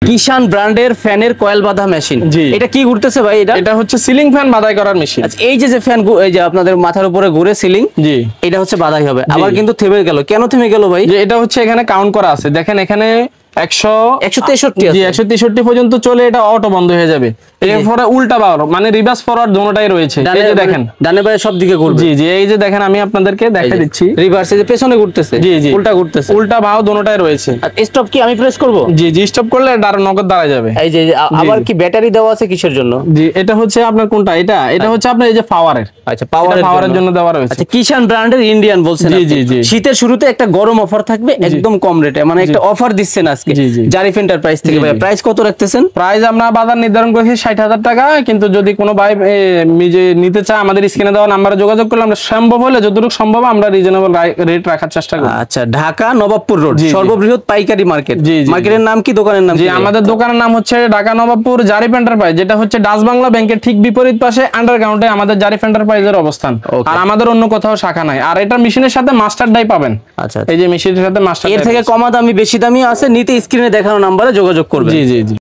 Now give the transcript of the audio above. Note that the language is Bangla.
কিষান ব্র্যান্ডের ফ্যানের কয়েল বাঁধা মেশিন। এটা কি ঘুরতেছে ভাই? এটা হচ্ছে সিলিং ফ্যান বাঁধাই করার মেশিন। আচ্ছা, এই যে ফ্যান এই যে আপনাদের মাথার উপরে ঘুরে সিলিং, জি এটা হচ্ছে বাঁধাই হবে। আবার কিন্তু থেমে গেল, কেন থেমে গেল ভাই? যে এটা হচ্ছে এখানে কাউন্ট করা আছে, দেখেন এখানে 163 পর্যন্ত চলে, এটা অটো বন্ধ হয়ে যাবে। এরপরে উল্টা বাড়ো মানে রিভার্স ফরওয়ার্ড দুটোটাই রয়েছে। এই যে দেখেন ডানে বামে সব দিকে ঘুরবে। জি জি, এই যে দেখেন আমি আপনাদেরকে দেখাই দিচ্ছি, রিভার্স এই যে পেছনে ঘুরতেছে, জি জি উল্টা ঘুরতেছে, উল্টা বাও দুটোটাই রয়েছে। আর স্টপ কি আমি প্রেস করব? জি জি, স্টপ করলে এটা আরো নগদ দাঁড়ায় যাবে। এই যে আবার কি ব্যাটারি দেওয়া আছে কিসের জন্য? জি, এটা হচ্ছে আপনার কোনটা, এটা হচ্ছে আপনার এই যে পাওয়ারের। আচ্ছা, পাওয়ারের জন্য দেওয়া রয়েছে। আচ্ছা, কিষান ব্র্যান্ডের ইন্ডিয়ান বলছেন জি জি জি। শীতের শুরুতে একটা গরম অফার থাকবে একদম কম রেটে, মানে একটা অফার দিচ্ছেন আজকে জারিফ এন্টারপ্রাইজ থেকে। ভাই প্রাইস কত রাখতেছেন? প্রাইস আমরা বাজার নির্ধারণ করেছি 60,000 টাকা, কিন্তু যদি কোনো ভাই নিজে নিতে চায় আমাদের স্ক্রিনে দেওয়া নাম্বারে যোগাযোগ করলে আমরা সম্ভব হলে যতটুকু সম্ভব আমরা রিজনেবল রেট রাখার চেষ্টা করি। আচ্ছা, ঢাকা নবাবপুর রোড সর্ববৃহৎ পাইকারি মার্কেট। জি জি। মার্কেটের নাম কি, দোকানের নাম? জি, আমাদের দোকানের নাম হচ্ছে ঢাকা নবাবপুর জারিফ এন্টারপ্রাইজ, যেটা হচ্ছে ডাচ বাংলা ব্যাংকের ঠিক বিপরীত পাশে আন্ডারগ্রাউন্ডে আমাদের জারিফ এন্টারপ্রাইজের অবস্থান। আর আমাদের অন্য কোথাও শাখা নাই। আর এটা মেশিনের সাথে মাস্টার ডাই পাবেন। আচ্ছা, এই যে মেশিনের সাথে মাস্টার, এর থেকে কম দামি বেশি দামি আছে, নিতে স্ক্রিনে দেখানো নাম্বারে যোগাযোগ করবেন। জি জি জি।